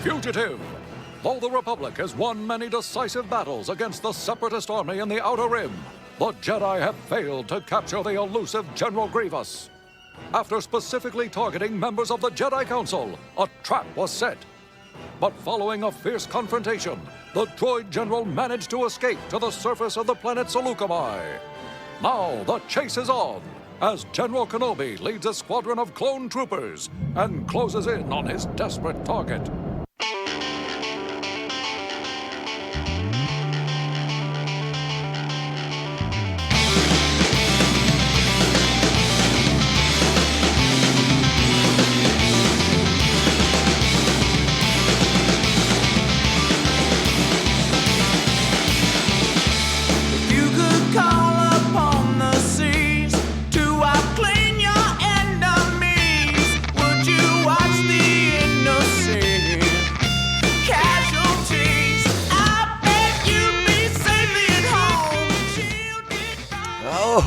Fugitive. Though the Republic has won many decisive battles against the Separatist army in the Outer Rim, the Jedi have failed to capture the elusive General Grievous. After specifically targeting members of the Jedi Council, a trap was set. But following a fierce confrontation, the droid general managed to escape to the surface of the planet Salucami. Now the chase is on, as General Kenobi leads a squadron of clone troopers and closes in on his desperate target.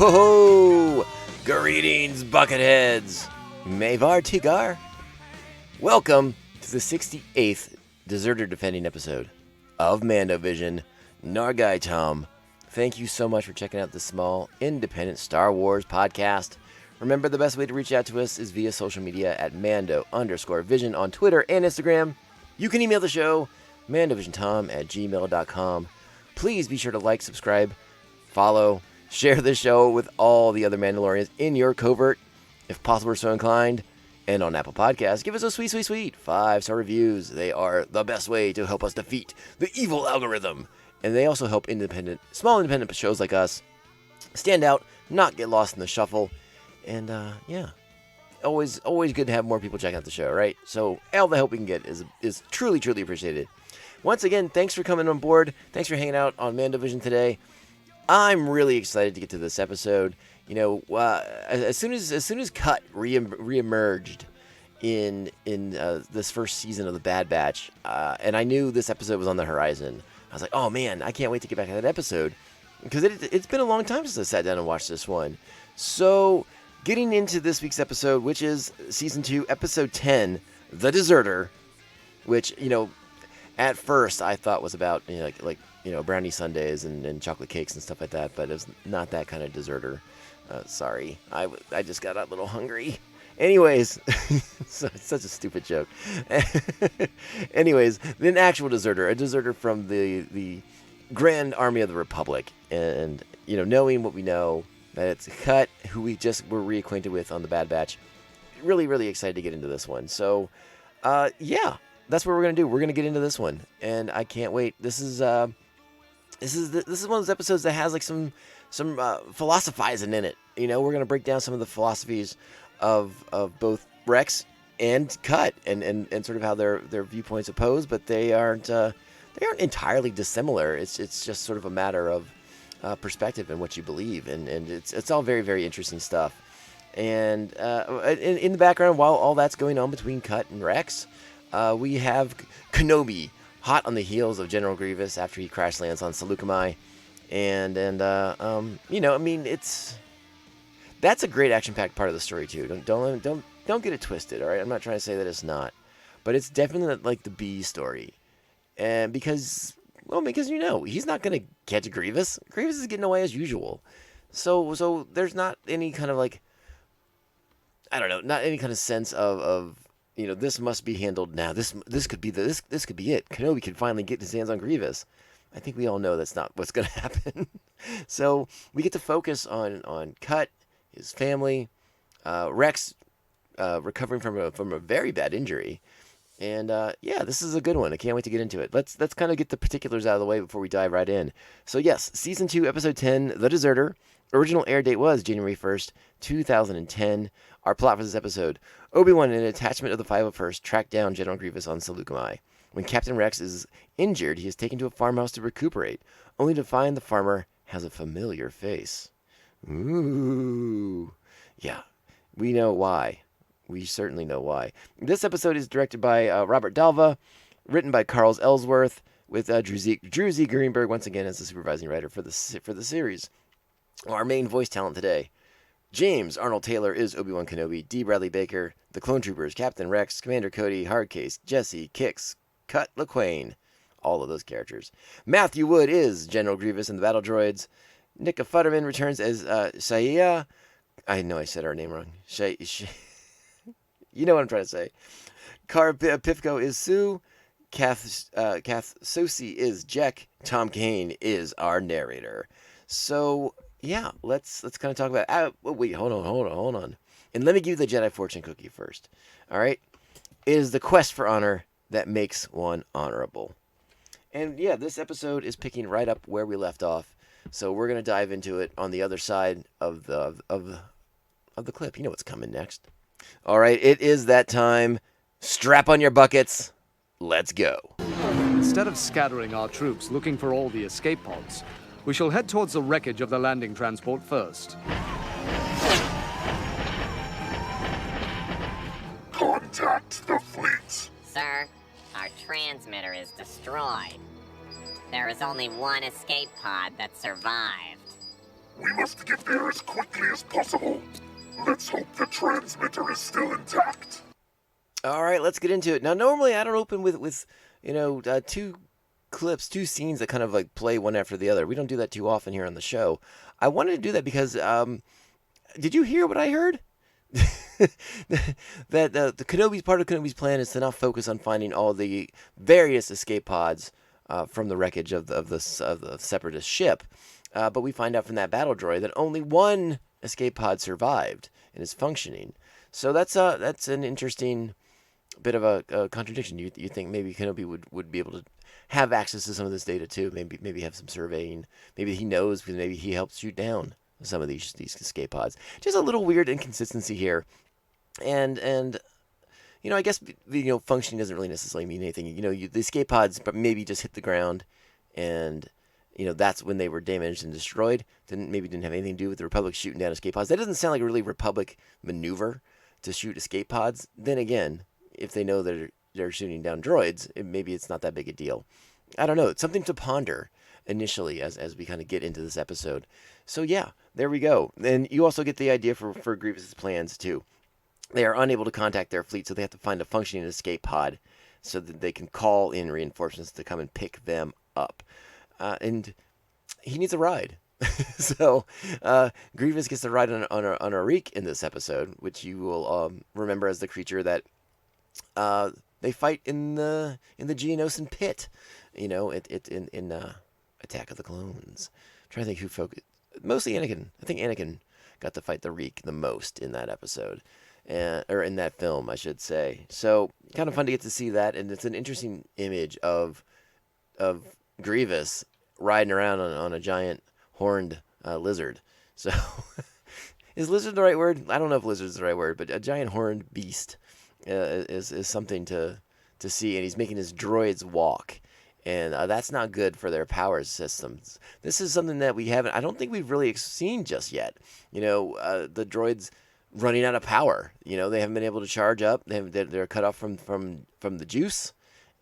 Oh, greetings, Bucketheads. Mavar Tigar. Welcome to the 68th Deserter Defending episode of Mando Vision. Nargai Tom, thank you so much for checking out this small, independent Star Wars podcast. Remember, the best way to reach out to us is via social media at Mando_Vision on Twitter and Instagram. You can email the show, mandovisiontom@gmail.com. Please be sure to like, subscribe, follow, share the show with all the other Mandalorians in your covert, if possible or so inclined. And on Apple Podcasts, give us a sweet 5-star reviews. They are the best way to help us defeat the evil algorithm. And they also help small independent shows like us stand out, not get lost in the shuffle. And always good to have more people check out the show, right? So all the help we can get is truly appreciated. Once again, thanks for coming on board. Thanks for hanging out on Mando Vision today. I'm really excited to get to this episode. You know, as soon as Cut reemerged in this first season of the Bad Batch, and I knew this episode was on the horizon, I was like, oh man, I can't wait to get back to that episode, because it's been a long time since I sat down and watched this one. So, getting into this week's episode, which is Season 2, Episode 10, The Deserter, which, you know, at first I thought was about, you know, like brownie sundaes and chocolate cakes and stuff like that, but it's not that kind of deserter. Sorry, I just got a little hungry. Anyways, so it's such a stupid joke. Anyways, an actual deserter, a deserter from the Grand Army of the Republic, and you know, knowing what we know, that it's Cut, who we just were reacquainted with on the Bad Batch. Really excited to get into this one. So, yeah, that's what we're gonna do. We're gonna get into this one, and I can't wait. This is one of those episodes that has like some philosophizing in it. You know, we're gonna break down some of the philosophies of both Rex and Cut, and sort of how their viewpoints oppose, but they aren't entirely dissimilar. It's just sort of a matter of perspective and what you believe, and it's all very interesting stuff. And in the background, while all that's going on between Cut and Rex, we have Kenobi hot on the heels of General Grievous after he crash lands on Salucami, and you know, I mean, that's a great action-packed part of the story too. Don't get it twisted, all right? I'm not trying to say that it's not, but it's definitely like the B story, and because you know, he's not gonna catch Grievous. Grievous is getting away as usual, so there's not any kind of like, I don't know, not any kind of sense of you know, this must be handled now. This could be it. Kenobi can finally get his hands on Grievous. I think we all know that's not what's going to happen. So we get to focus on Cut, his family, Rex recovering from a very bad injury, and yeah, this is a good one. I can't wait to get into it. Let's kind of get the particulars out of the way before we dive right in. So yes, Season 2, Episode 10, The Deserter. Original air date was January 1st, 2010. Our plot for this episode: Obi-Wan, an attachment of the 501st, tracked down General Grievous on Salucami. When Captain Rex is injured, he is taken to a farmhouse to recuperate, only to find the farmer has a familiar face. Ooh. Yeah, we know why. We certainly know why. This episode is directed by Robert Dalva, written by Carl Ellsworth, with Drew Z. Greenberg once again as the supervising writer for the series. Our main voice talent today: James Arnold Taylor is Obi-Wan Kenobi, D. Bradley Baker, the Clone Troopers, Captain Rex, Commander Cody, Hardcase, Jesse, Kix, Cut LaQuaine. All of those characters. Matthew Wood is General Grievous and the Battle Droids. Nika Futterman returns as Shaya. I know I said her name wrong. You know what I'm trying to say. Cara Pifko is Sue. Kath Susi is Jack. Tom Kane is our narrator. So yeah, let's kind of talk about. Wait, hold on. And let me give you the Jedi fortune cookie first. All right, it is the quest for honor that makes one honorable. And yeah, this episode is picking right up where we left off. So we're gonna dive into it on the other side of the clip. You know what's coming next. All right, it is that time. Strap on your buckets. Let's go. Instead of scattering our troops looking for all the escape pods, we shall head towards the wreckage of the landing transport first. Contact the fleet. Sir, our transmitter is destroyed. There is only one escape pod that survived. We must get there as quickly as possible. Let's hope the transmitter is still intact. All right, let's get into it. Now, normally I don't open with two two scenes that kind of like play one after the other. We don't do that too often here on the show. I wanted to do that because, did you hear what I heard? That part of Kenobi's plan is to now focus on finding all the various escape pods from the wreckage of the Separatist ship. But we find out from that battle droid that only one escape pod survived and is functioning. So that's an interesting bit of a contradiction. You think maybe Kenobi would be able to have access to some of this data too? Maybe have some surveying. Maybe he knows because maybe he helped shoot down some of these escape pods. Just a little weird inconsistency here, and I guess functioning doesn't really necessarily mean anything. The escape pods, but maybe just hit the ground, and that's when they were damaged and destroyed. Didn't have anything to do with the Republic shooting down escape pods. That doesn't sound like a really Republic maneuver to shoot escape pods. Then again, if they know that they're shooting down droids, maybe it's not that big a deal. I don't know. It's something to ponder initially as we kind of get into this episode. So yeah, there we go. And you also get the idea for Grievous's plans too. They are unable to contact their fleet, so they have to find a functioning escape pod so that they can call in reinforcements to come and pick them up. And he needs a ride. So Grievous gets to ride on a reek in this episode, which you will remember as the creature that they fight in the Geonosian pit. In Attack of the Clones. I'm trying to think who focused. Mostly Anakin. I think Anakin got to fight the reek the most in that episode. Or in that film, I should say. So kind of fun to get to see that, and it's an interesting image of Grievous riding around on a giant horned lizard. So is lizard the right word? I don't know if lizard is the right word, but a giant horned beast is something to see, and he's making his droids walk. And that's not good for their power systems. This is something that I don't think we've really seen just yet. The droids running out of power. They haven't been able to charge up. They're cut off from the juice.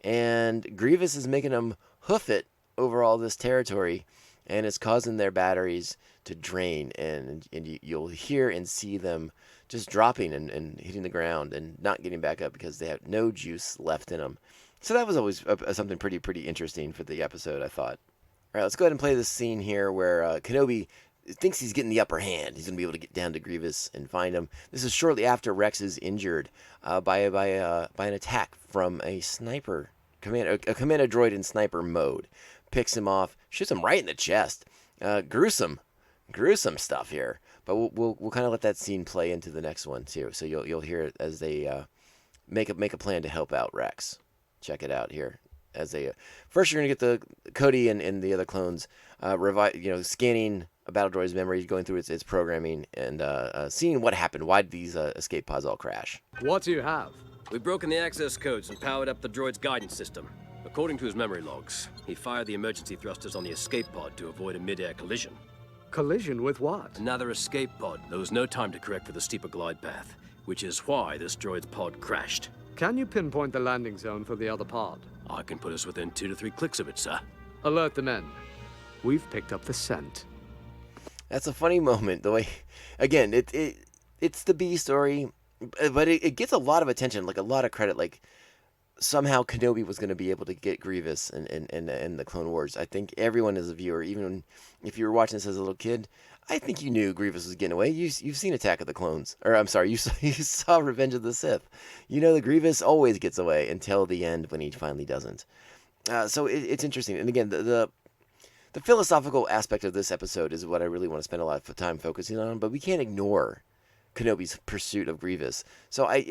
And Grievous is making them hoof it over all this territory. And it's causing their batteries to drain. And you'll hear and see them just dropping and hitting the ground and not getting back up because they have no juice left in them. So that was always something pretty interesting for the episode, I thought. All right, let's go ahead and play this scene here where Kenobi thinks he's getting the upper hand. He's going to be able to get down to Grievous and find him. This is shortly after Rex is injured by an attack from a sniper, a commander droid in sniper mode. Picks him off, shoots him right in the chest. Gruesome stuff here. But we'll kind of let that scene play into the next one too. So you'll hear it as they make a plan to help out Rex. Check it out here. First, you're gonna get the Cody and the other clones, scanning a battle droid's memory, going through its programming, and seeing what happened. Why did these escape pods all crash? What do you have? We've broken the access codes and powered up the droid's guidance system. According to his memory logs, he fired the emergency thrusters on the escape pod to avoid a mid-air collision. Collision with what? Another escape pod. There was no time to correct for the steeper glide path, which is why this droid's pod crashed. Can you pinpoint the landing zone for the other pod? I can put us within 2 to 3 clicks of it, sir. Alert the men. We've picked up the scent. That's a funny moment. The way, again, it's the B story, but it gets a lot of attention, like a lot of credit. Like somehow Kenobi was going to be able to get Grievous in the Clone Wars. I think everyone as a viewer, even if you were watching this as a little kid, I think you knew Grievous was getting away. You've seen Attack of the Clones. Or, I'm sorry, you saw Revenge of the Sith. You know that Grievous always gets away until the end when he finally doesn't. So it's interesting. And again, the philosophical aspect of this episode is what I really want to spend a lot of time focusing on, but we can't ignore Kenobi's pursuit of Grievous. So I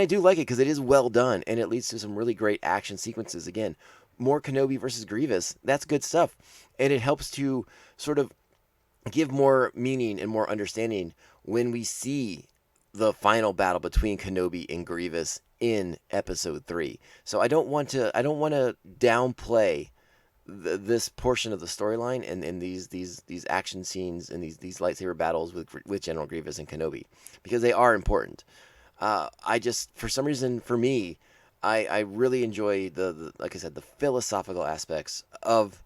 do like it because it is well done, and it leads to some really great action sequences. Again, more Kenobi versus Grievous, that's good stuff. And it helps to sort of give more meaning and more understanding when we see the final battle between Kenobi and Grievous in episode 3. So I don't want to downplay this portion of the storyline and these action scenes and these lightsaber battles with General Grievous and Kenobi, because they are important. I just, for some reason, for me, I really enjoy the like I said, the philosophical aspects of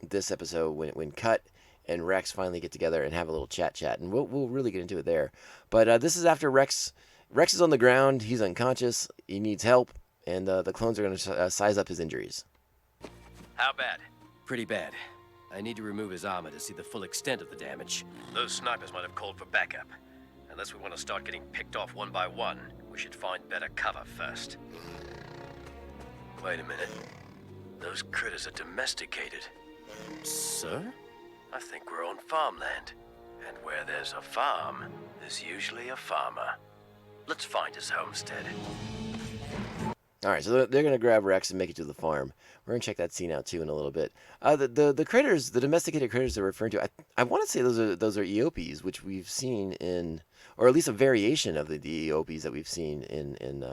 this episode when Cut and Rex finally get together and have a little chat, and we'll really get into it there. But this is after Rex is on the ground, he's unconscious, he needs help, and the clones are going to size up his injuries. How bad? Pretty bad. I need to remove his armor to see the full extent of the damage. Those snipers might have called for backup. Unless we want to start getting picked off one by one, we should find better cover first. Wait a minute. Those critters are domesticated. Sir? I think we're on farmland. And where there's a farm, there's usually a farmer. Let's find his homestead. All right, so they're going to grab Rex and make it to the farm. We're going to check that scene out, too, in a little bit. The critters, the domesticated critters they're referring to, I want to say those are Eopes, which we've seen in, or at least a variation of the Eopes that we've seen in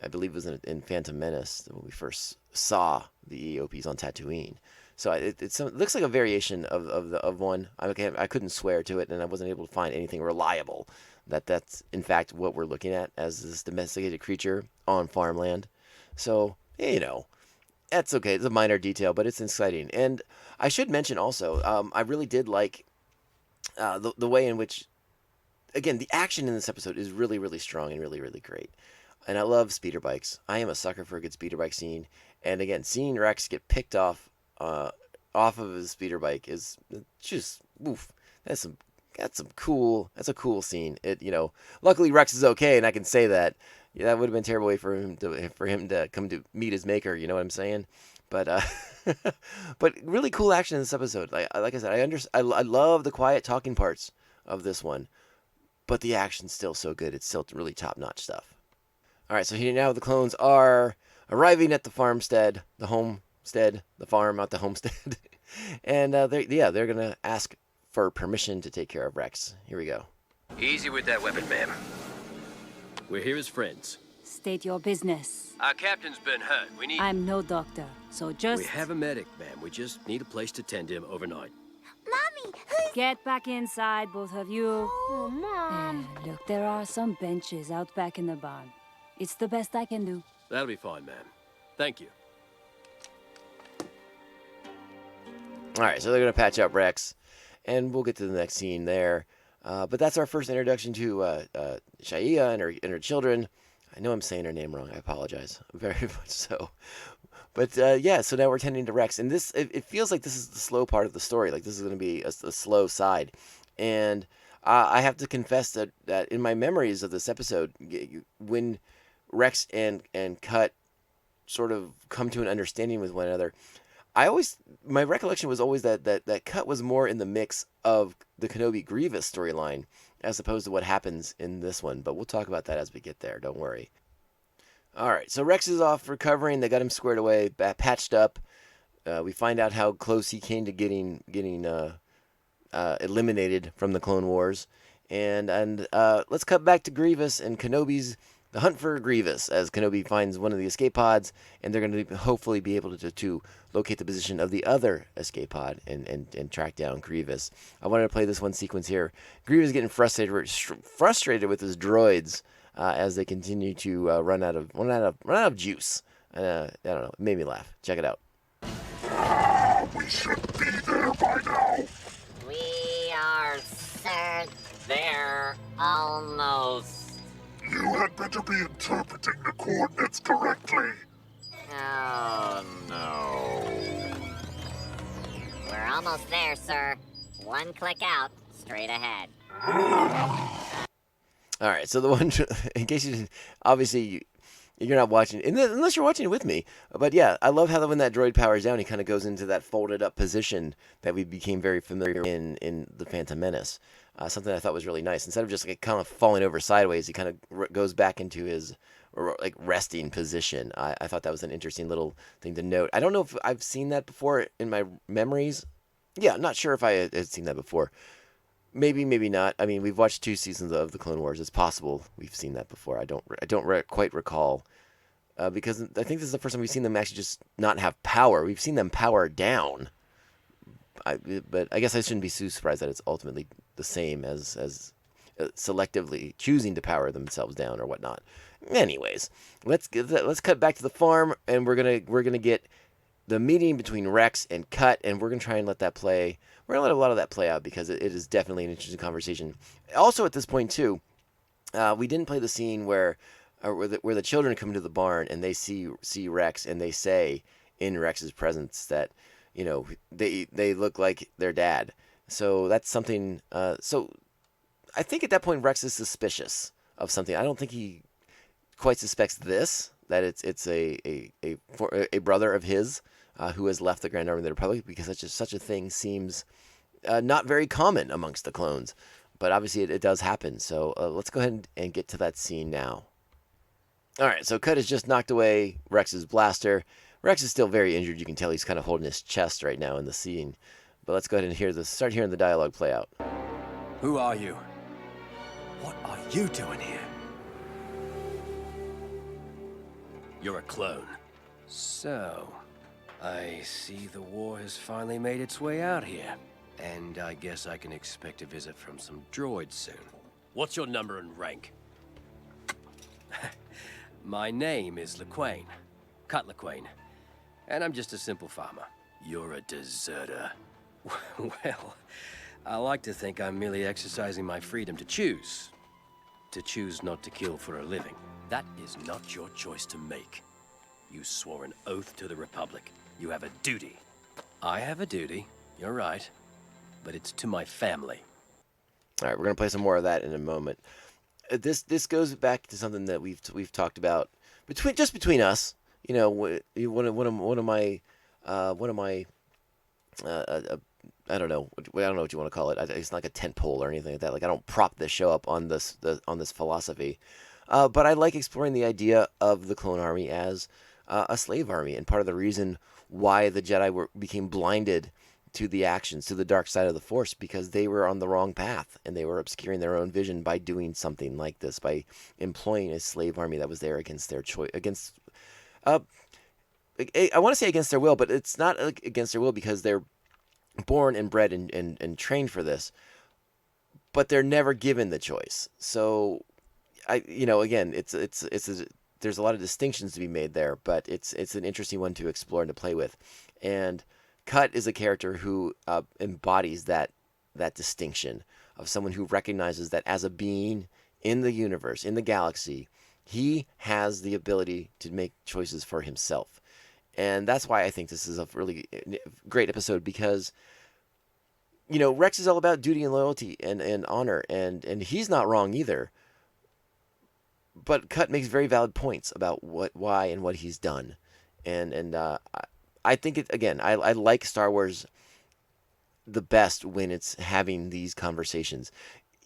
I believe it was in Phantom Menace when we first saw the Eopes on Tatooine. So it looks like a variation of one. I couldn't swear to it, and I wasn't able to find anything reliable that's in fact what we're looking at as this domesticated creature on farmland. So, that's okay. It's a minor detail, but it's exciting. And I should mention also, I really did like the way in which, again, the action in this episode is really, really strong and really, really great. And I love speeder bikes. I am a sucker for a good speeder bike scene. And again, seeing Rex get picked off of his speeder bike is just, oof. That's a cool scene. Luckily Rex is okay, and I can say that. Yeah, that would have been a terrible way for him to come to meet his maker. You know what I'm saying? But but really cool action in this episode. Like I said, I love the quiet talking parts of this one, but the action's still so good. It's still really top notch stuff. All right, so here now the clones are arriving at the farm, not the homestead, and they're gonna ask for permission to take care of Rex. Here we go. Easy with that weapon, ma'am. We're here as friends. State your business. Our captain's been hurt. We need... I'm no doctor, so just... We have a medic, ma'am. We just need a place to tend him overnight. Mommy, Get back inside, both of you. Oh, Mom. Look, there are some benches out back in the barn. It's the best I can do. That'll be fine, ma'am. Thank you. All right, so they're going to patch up Rex, and we'll get to the next scene there. But that's our first introduction to Shia and her children. I know I'm saying her name wrong. I apologize. Very much so. But so now we're tending to Rex. And this, it feels like this is the slow part of the story. Like this is going to be a slow side. And I have to confess that in my memories of this episode, when Rex and Cut sort of come to an understanding with one another, my recollection was always that Cut was more in the mix of the Kenobi Grievous storyline as opposed to what happens in this one. But we'll talk about that as we get there. Don't worry. All right, so Rex is off recovering. They got him squared away, patched up. We find out how close he came to getting eliminated from the Clone Wars. And let's cut back to Grievous and Kenobi's the hunt for Grievous as Kenobi finds one of the escape pods, and they're going to hopefully be able to locate the position of the other escape pod and track down Grievous. I wanted to play this one sequence here. Grievous is getting frustrated with his droids as they continue to run out of juice. I don't know. It made me laugh. Check it out. We should be there by now. We are there almost. You had better be interpreting the coordinates correctly. Oh, no. We're almost there, sir. One click out, straight ahead. All right, so the one, in case you didn't, obviously you're not watching, unless you're watching it with me. But yeah, I love how when that droid powers down, he kind of goes into that folded up position that we became very familiar in the Phantom Menace. Something I thought was really nice. Instead of just like kind of falling over sideways, he kind of goes back into his like resting position. I thought that was an interesting little thing to note. I don't know if I've seen that before in my memories. Yeah, not sure if I had seen that before. Maybe, maybe not. I mean, we've watched 2 seasons of the Clone Wars. It's possible we've seen that before. I don't quite recall, because I think this is the first time we've seen them actually just not have power. We've seen them power down. But I guess I shouldn't be too surprised that it's ultimately the same as selectively choosing to power themselves down or whatnot. Anyways, let's cut back to the farm, and we're gonna get the meeting between Rex and Cut, and we're gonna try and let that play. We're gonna let a lot of that play out because it is definitely an interesting conversation. Also, at this point too, we didn't play the scene where the children come to the barn and they see Rex, and they say in Rex's presence that, you know, they look like their dad. So that's something. So I think at that point Rex is suspicious of something. I don't think he quite suspects this, that it's a brother of his who has left the Grand Army of the Republic, because such a thing seems not very common amongst the clones. But obviously it does happen. So let's go ahead and get to that scene now. All right, so Cut has just knocked away Rex's blaster. Rex is still very injured. You can tell he's kind of holding his chest right now in the scene. But let's go ahead and start hearing the dialogue play out. Who are you? What are you doing here? You're a clone. So, I see the war has finally made its way out here. And I guess I can expect a visit from some droids soon. What's your number and rank? My name is LeQuain. Cut LeQuain. And I'm just a simple farmer. You're a deserter. Well, I like to think I'm merely exercising my freedom to choose. To choose not to kill for a living. That is not your choice to make. You swore an oath to the Republic. You have a duty. I have a duty, you're right. But it's to my family. All right, we're gonna play some more of that in a moment. This goes back to something that we've talked about between us. You know, one of my I don't know what you want to call it. It's not like a tent pole or anything like that. Like, I don't prop this show up on this philosophy, but I like exploring the idea of the clone army as a slave army, and part of the reason why the Jedi became blinded to the actions, to the dark side of the Force, because they were on the wrong path, and they were obscuring their own vision by doing something like this, by employing a slave army that was there against their choice, I want to say against their will, but it's not against their will, because they're born and bred and trained for this, but they're never given the choice. So, again, there's a lot of distinctions to be made there, but it's an interesting one to explore and to play with. And Cut is a character who embodies that distinction of someone who recognizes that as a being in the universe, in the galaxy, he has the ability to make choices for himself. And that's why I think this is a really great episode, because, Rex is all about duty and loyalty and honor, and he's not wrong either. But Cut makes very valid points about why and what he's done. And I think I like Star Wars the best when it's having these conversations.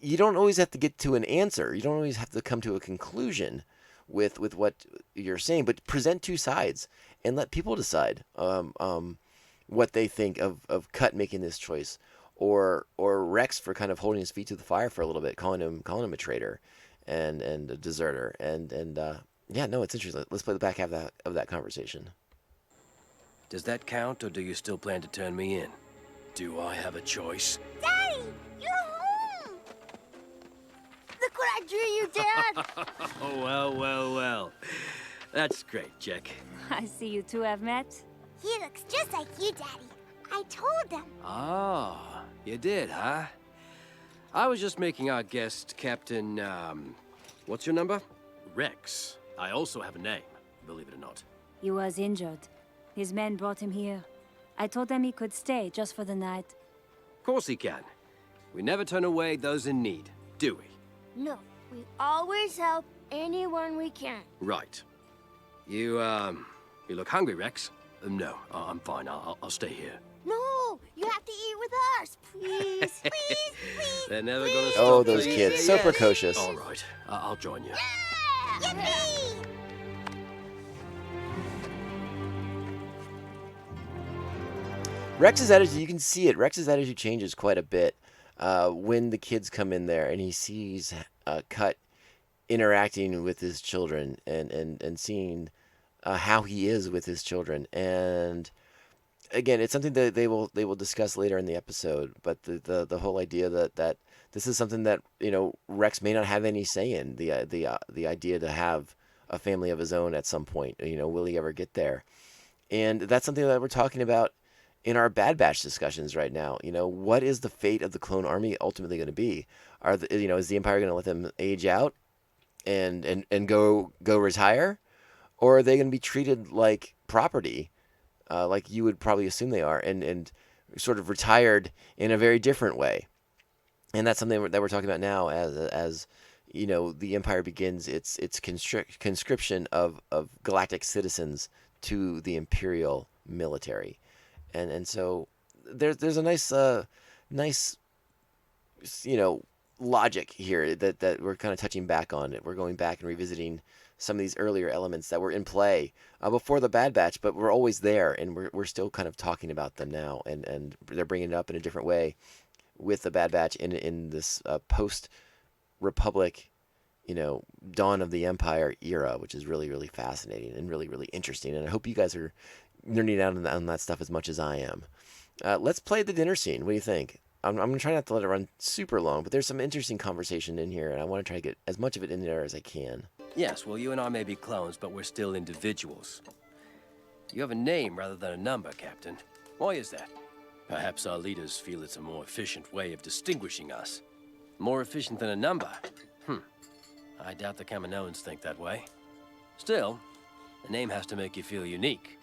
You don't always have to get to an answer. You don't always have to come to a conclusion with what you're saying, but present two sides and let people decide what they think of Cut making this choice, or Rex for kind of holding his feet to the fire for a little bit, calling him a traitor and a deserter. And it's interesting. Let's play the back half of that conversation. Does that count, or do you still plan to turn me in? Do I have a choice? Daddy, you're home! Look what I drew you, Dad! Oh, well. That's great, Jack. I see you two have met. He looks just like you, Daddy. I told them. Oh, you did, huh? I was just making our guest, Captain, what's your number? Rex. I also have a name, believe it or not. He was injured. His men brought him here. I told them he could stay just for the night. Of course he can. We never turn away those in need, do we? No, we always help anyone we can. Right. You look hungry, Rex. No, I'm fine. I'll stay here. No, you have to eat with us. Please, please, please. They're never gonna stop. Oh, those please. kids, so precocious. All right, I'll join you. Yippee! Rex's attitude, you can see it. Rex's attitude changes quite a bit when the kids come in there and he sees Cut interacting with his children and seeing how he is with his children. And again, it's something that they will discuss later in the episode. But the whole idea that this is something that Rex may not have any say in, the idea to have a family of his own at some point. Will he ever get there? And that's something that we're talking about in our Bad Batch discussions right now. What is the fate of the clone army ultimately going to be? Is the Empire going to let them age out and go retire, or are they going to be treated like property, like you would probably assume they are, and sort of retired in a very different way? And that's something that we're talking about now as the Empire begins its conscription of galactic citizens to the Imperial military. And so there's a nice logic here that we're kind of touching back on. We're going back and revisiting some of these earlier elements that were in play before the Bad Batch, but we're always there, and we're still kind of talking about them now, and they're bringing it up in a different way with the Bad Batch in this post-Republic, dawn of the Empire era, which is really, really fascinating and really, really interesting. And I hope you guys are nerding out on that stuff as much as I am. Let's play the dinner scene. What do you think? I'm going to try not to let it run super long, but there's some interesting conversation in here, and I want to try to get as much of it in there as I can. Yes, well, you and I may be clones, but we're still individuals. You have a name rather than a number, Captain. Why is that? Perhaps our leaders feel it's a more efficient way of distinguishing us. More efficient than a number? I doubt the Kaminoans think that way. Still, a name has to make you feel unique.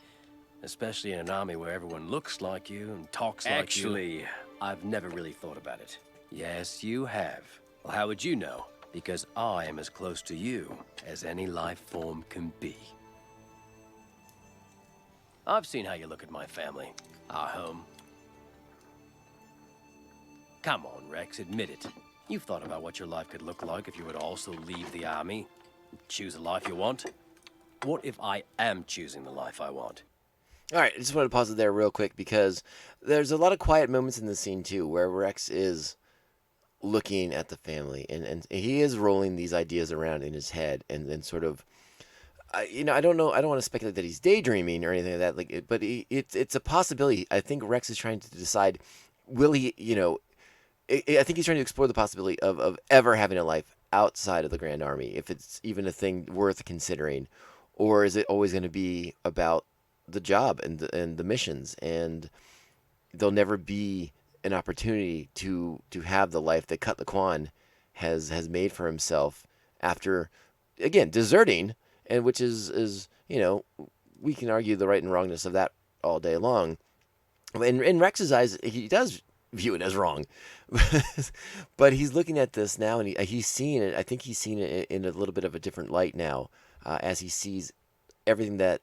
Especially in an army where everyone looks like you and talks like you. Actually, I've never really thought about it. Yes, you have. Well, how would you know? Because I am as close to you as any life form can be. I've seen how you look at my family, our home. Come on, Rex, admit it. You've thought about what your life could look like if you would also leave the army. Choose a life you want. What if I am choosing the life I want? All right, I just want to pause it there real quick because there's a lot of quiet moments in the scene too where Rex is looking at the family and he is rolling these ideas around in his head and then sort of, I don't know, I don't want to speculate that he's daydreaming or anything like that, but it's a possibility. I think Rex is trying to decide, will he, I think he's trying to explore the possibility of ever having a life outside of the Grand Army, if it's even a thing worth considering, or is it always going to be about the job and the missions, and there'll never be an opportunity to have the life that Cut Laquan has made for himself after, again, deserting, and which is we can argue the right and wrongness of that all day long. In Rex's eyes, he does view it as wrong, but he's looking at this now and he's seeing it. I think he's seen it in a little bit of a different light now, as he sees everything that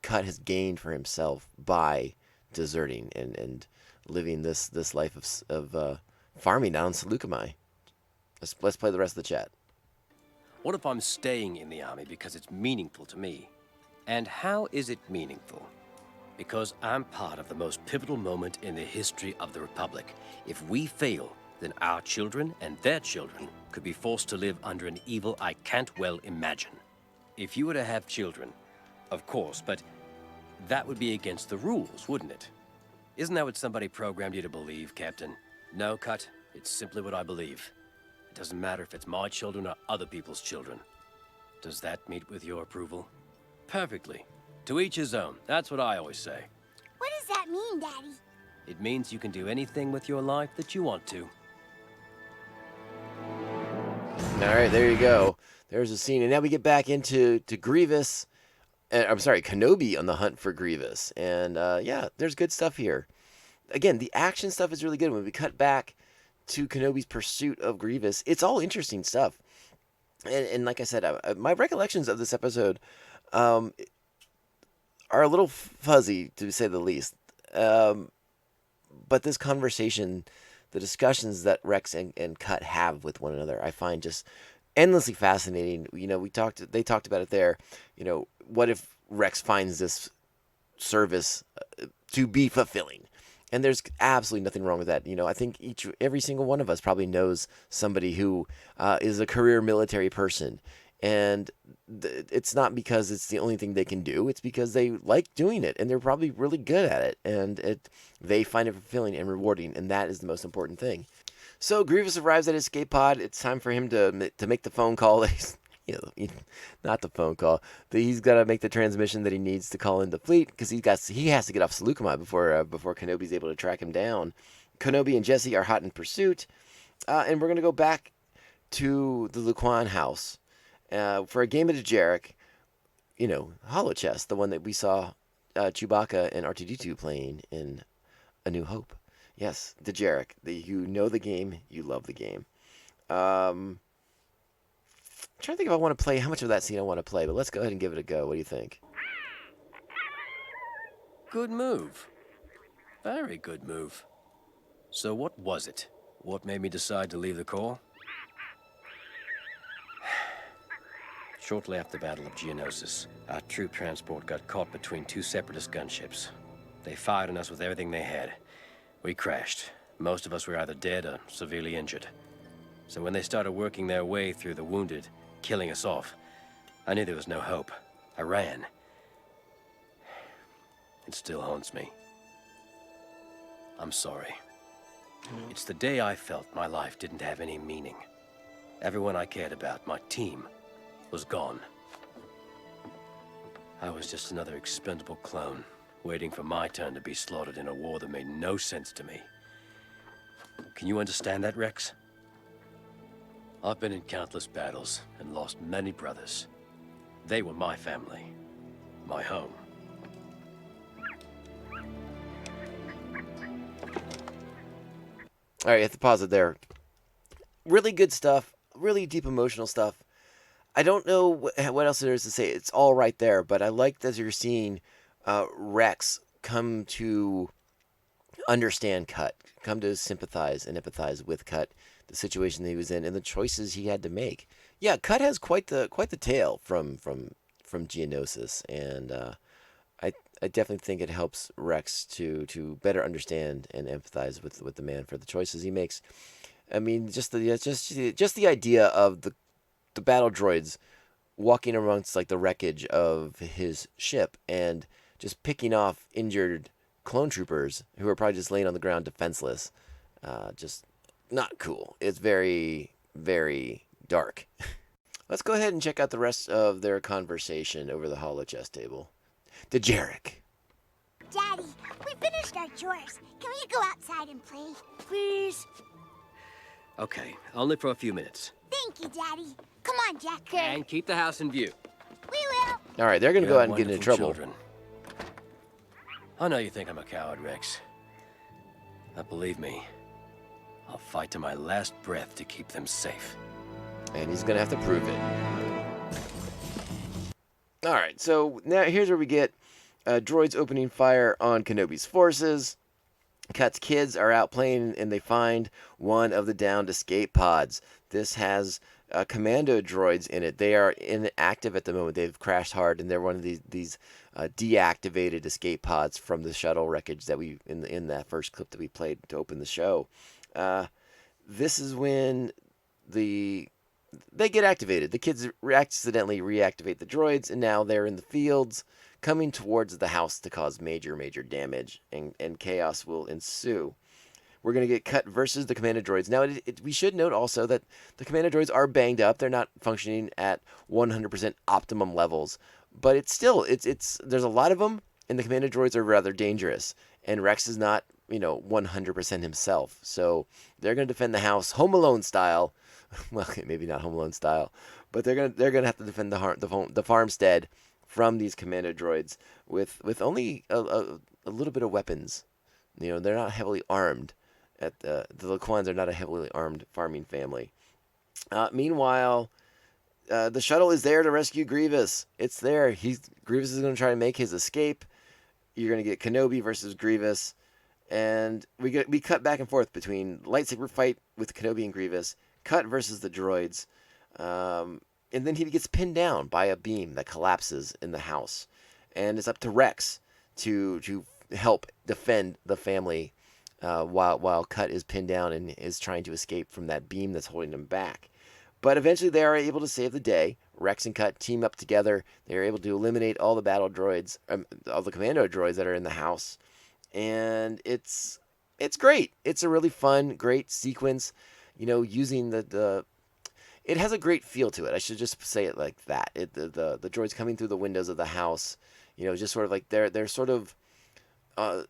Cut has gained for himself by deserting and living this life of farming down in Salucami. Let's play the rest of the chat. What if I'm staying in the army because it's meaningful to me? And how is it meaningful? Because I'm part of the most pivotal moment in the history of the Republic. If we fail, then our children and their children could be forced to live under an evil I can't well imagine. If you were to have children, of course, but that would be against the rules, wouldn't it? Isn't that what somebody programmed you to believe, Captain? No, Cut. It's simply what I believe. It doesn't matter if it's my children or other people's children. Does that meet with your approval? Perfectly. To each his own. That's what I always say. What does that mean, Daddy? It means you can do anything with your life that you want to. All right, there you go. there's a scene, and now we get back into Grievous. I'm sorry, Kenobi on the hunt for Grievous, and yeah, there's good stuff here. Again, the action stuff is really good. When we cut back to Kenobi's pursuit of Grievous, it's all interesting stuff. And like I said, my recollections of this episode are a little fuzzy, to say the least. But this conversation, the discussions that Rex and Cut have with one another, I find just endlessly fascinating. You know, they talked about it there. You know, what if Rex finds this service to be fulfilling? And there's absolutely nothing wrong with that. You know, I think every single one of us probably knows somebody who is a career military person. And it's not because it's the only thing they can do. It's because they like doing it, and they're probably really good at it. And they find it fulfilling and rewarding, and that is the most important thing. So Grievous arrives at his escape pod. It's time for him to make the phone call. Not the phone call. He's got to make the transmission that he needs to call in the fleet, because he has to get off Salucami before Kenobi's able to track him down. Kenobi and Jesse are hot in pursuit, and we're going to go back to the Luquan house for a game of Dejarik. You know, Hollow Chest, the one that we saw Chewbacca and R2-D2 playing in A New Hope. Yes, Dejarik. You know the game, you love the game. I'm trying to think if I want to play, how much of that scene I want to play, but let's go ahead and give it a go. What do you think? Good move. Very good move. So what was it? What made me decide to leave the Corps? Shortly after the Battle of Geonosis, our troop transport got caught between two separatist gunships. They fired on us with everything they had. We crashed. Most of us were either dead or severely injured. So when they started working their way through the wounded, killing us off, I knew there was no hope. I ran. It still haunts me. I'm sorry. It's the day I felt my life didn't have any meaning. Everyone I cared about, my team, was gone. I was just another expendable clone, waiting for my turn to be slaughtered in a war that made no sense to me. Can you understand that, Rex? I've been in countless battles and lost many brothers. They were my family, my home. All right, you have to pause it there. Really good stuff, really deep emotional stuff. I don't know what else there is to say. It's all right there, but I like that you're seeing Rex come to understand Cut, come to sympathize and empathize with Cut, the situation that he was in, and the choices he had to make. Yeah, Cut has quite the tale from Geonosis, and I definitely think it helps Rex to better understand and empathize with the man for the choices he makes. I mean, just the idea of the battle droids walking amongst like the wreckage of his ship and just picking off injured clone troopers who are probably just laying on the ground defenseless. Just not cool. It's very, very dark. Let's go ahead and check out the rest of their conversation over the hollow chest table. Dejarik. Daddy, we finished our chores. Can we go outside and play? Please? Okay, only for a few minutes. Thank you, Daddy. Come on, Jacker. And keep the house in view. We will. All right, they're going to go You're out and get into wonderful trouble. children. I know you think I'm a coward, Rex. But believe me, I'll fight to my last breath to keep them safe. And he's going to have to prove it. All right, so now here's where we get droids opening fire on Kenobi's forces. Cut's kids are out playing, and they find one of the downed escape pods. This has commando droids in it. They are inactive at the moment. They've crashed hard, and they're one of these deactivated escape pods from the shuttle wreckage that we in that first clip that we played to open the show. This is when they get activated. The kids accidentally reactivate the droids, and now they're in the fields, coming towards the house to cause major damage, and chaos will ensue. We're going to get Cut versus the commando droids. Now, we should note also that the commando droids are banged up. They're not functioning at 100% optimum levels, but it's still, there's a lot of them, and the commando droids are rather dangerous, and Rex is not, 100% himself. So they're going to defend the house, Home Alone style, well, maybe not Home Alone style, but they're gonna have to defend the farmstead from these commando droids with only a little bit of weapons. They're not heavily armed. The Laquans are not a heavily armed farming family. Meanwhile, the shuttle is there to rescue Grievous. It's there. Grievous is going to try to make his escape. You're going to get Kenobi versus Grievous, and we cut back and forth between lightsaber fight with Kenobi and Grievous, cut versus the droids, and then he gets pinned down by a beam that collapses in the house, and it's up to Rex to help defend the family while Cut is pinned down and is trying to escape from that beam that's holding him back. But eventually they are able to save the day. Rex and Cut team up together. They are able to eliminate all the battle droids, all the commando droids that are in the house. And it's great. It's a really fun, great sequence. Using the it has a great feel to it. I should just say it like that. The droids coming through the windows of the house, just sort of like they're sort of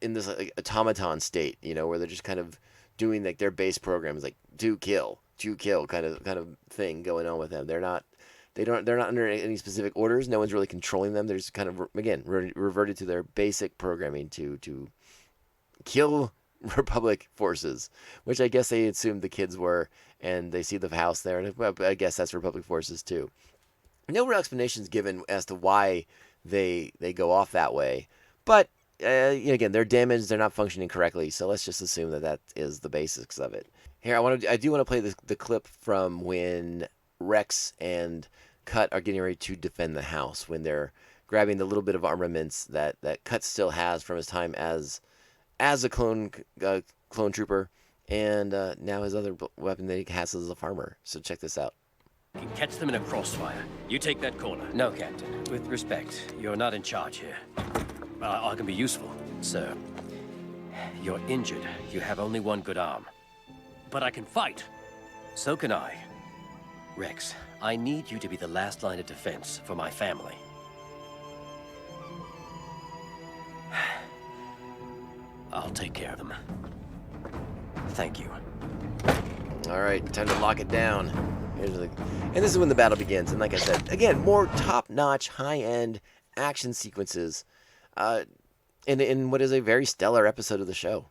in this like automaton state, where they're just kind of doing like their base programs, like to kill kind of thing going on with them. They're not under any specific orders. No one's really controlling them. They're just kind of again reverted to their basic programming to kill Republic forces, which I guess they assumed the kids were, and they see the house there, and I guess that's Republic forces too. No real explanations given as to why they go off that way, but again, they're damaged, they're not functioning correctly, so let's just assume that is the basics of it. Here, I do want to play the clip from when Rex and Cut are getting ready to defend the house, when they're grabbing the little bit of armaments that Cut still has from his time as a clone trooper, and now his other weapon that he has as a farmer. So check this out. You can catch them in a crossfire. You take that corner. No, Captain. With respect, you're not in charge here. I can be useful, sir. You're injured. You have only one good arm. But I can fight. So can I. Rex, I need you to be the last line of defense for my family. I'll take care of them. Thank you. All right, time to lock it down. And this is when the battle begins. And like I said, again, more top-notch, high-end action sequences in what is a very stellar episode of the show.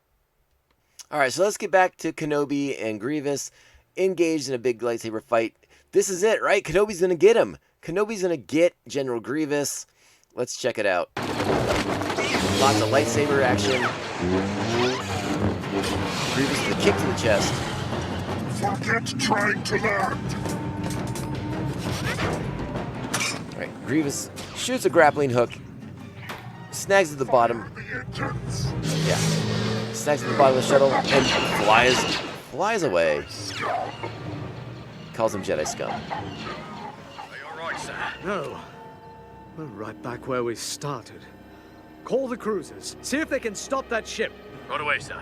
All right, so let's get back to Kenobi and Grievous engaged in a big lightsaber fight. This is it, right? Kenobi's going to get him. Kenobi's going to get General Grievous. Let's check it out. Lots of lightsaber action. Grievous with a kick to the chest. Forget trying to land. All right, Grievous shoots a grappling hook. Snags at the bottom. Yeah. Snags at the bottom of the shuttle and flies away. Calls him Jedi scum. Are you all right, sir? No. We're right back where we started. Call the cruisers. See if they can stop that ship. Right away, sir.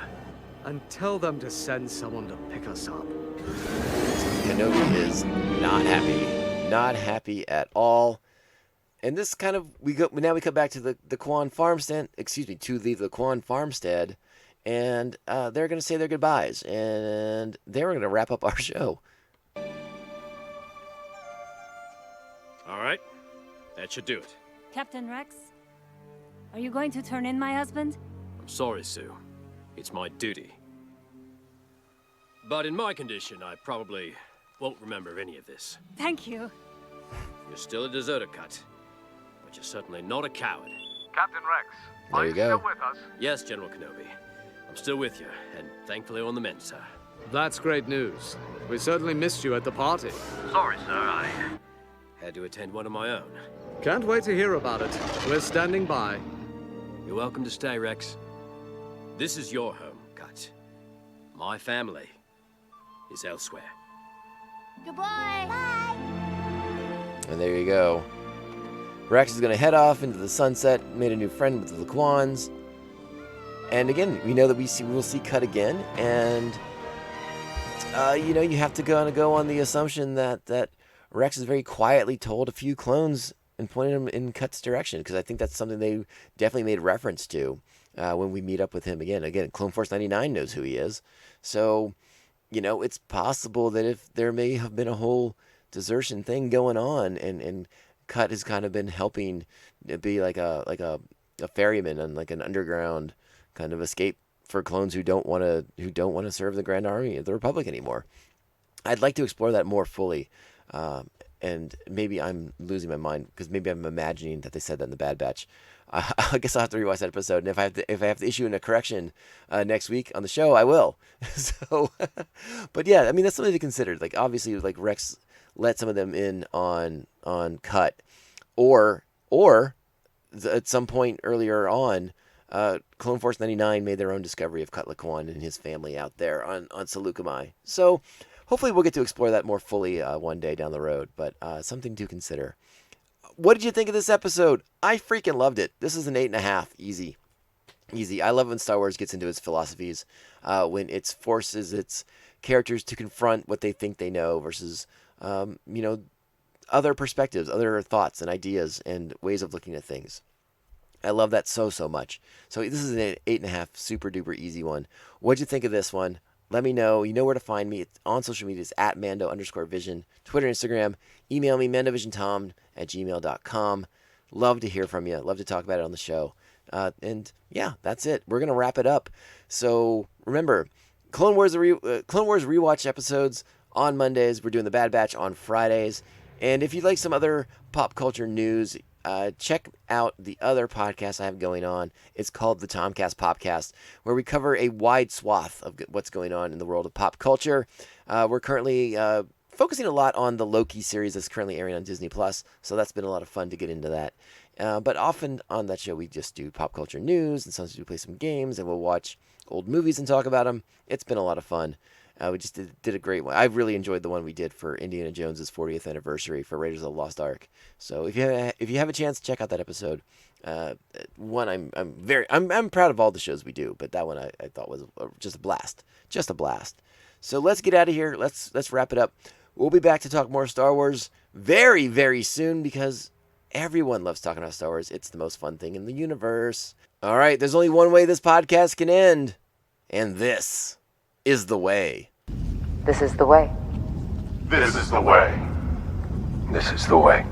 And tell them to send someone to pick us up. Kenobi is not happy. Not happy at all. And this kind of now we come back to the Quan farmstead. To the Laquan farmstead, and they're going to say their goodbyes, and they're going to wrap up our show. All right. That should do it. Captain Rex, are you going to turn in my husband? I'm sorry, Sue. It's my duty. But in my condition, I probably won't remember any of this. Thank you. You're still a deserter, Cut. But you're certainly not a coward. Captain Rex, There are you you go. still with us? Yes, General Kenobi. I'm still with you, and thankfully on the mend, sir. That's great news. We certainly missed you at the party. Sorry, sir. I had to attend one of my own. Can't wait to hear about it. We're standing by. You're welcome to stay, Rex. This is your home, Cut. My family is elsewhere. Goodbye. Bye. And there you go. Rex is going to head off into the sunset, made a new friend with the Laquans. And again, we know that we'll see Cut again. And, you have to go on the assumption that Rex has very quietly told a few clones and pointed them in Cut's direction. Because I think that's something they definitely made reference to when we meet up with him again. Again, Clone Force 99 knows who he is. So it's possible that if there may have been a whole desertion thing going on, and Cut has kind of been helping be like a ferryman and like an underground kind of escape for clones who don't want to serve the Grand Army of the Republic anymore. I'd like to explore that more fully, and maybe I'm losing my mind because maybe I'm imagining that they said that in the Bad Batch. I guess I'll have to rewatch that episode, and if I have to issue in a correction next week on the show, I will. So, but yeah, I mean that's something to consider. Like obviously, like Rex let some of them in on Cut, or at some point earlier on, Clone Force 99 made their own discovery of Cut Laquan and his family out there on Salucami. So hopefully we'll get to explore that more fully one day down the road. But something to consider. What did you think of this episode? I freaking loved it. This is an 8.5. Easy. I love when Star Wars gets into its philosophies, when it forces its characters to confront what they think they know versus, other perspectives, other thoughts and ideas and ways of looking at things. I love that so much. So this is an 8.5, super duper easy one. What'd you think of this one? Let me know. You know where to find me. It's on social media. It's at Mando_Vision. Twitter, Instagram. Email me, mandovisiontom@gmail.com. Love to hear from you. Love to talk about it on the show. And yeah, that's it. We're going to wrap it up. So remember, Clone Wars rewatch episodes on Mondays. We're doing the Bad Batch on Fridays. And if you'd like some other pop culture news, check out the other podcast I have going on. It's called the Tomcast Popcast, where we cover a wide swath of what's going on in the world of pop culture. We're currently focusing a lot on the Loki series that's currently airing on Disney+, so that's been a lot of fun to get into that. But often on that show, we just do pop culture news, and sometimes we play some games, and we'll watch old movies and talk about them. It's been a lot of fun. We just did a great one. I really enjoyed the one we did for Indiana Jones' 40th anniversary for Raiders of the Lost Ark. So if you have a chance, check out that episode. One I'm proud of all the shows we do, but that one I thought was just a blast, So let's get out of here. Let's wrap it up. We'll be back to talk more Star Wars very, very soon because everyone loves talking about Star Wars. It's the most fun thing in the universe. All right, there's only one way this podcast can end, and this is the way. This is the way. This is the way. This is the way.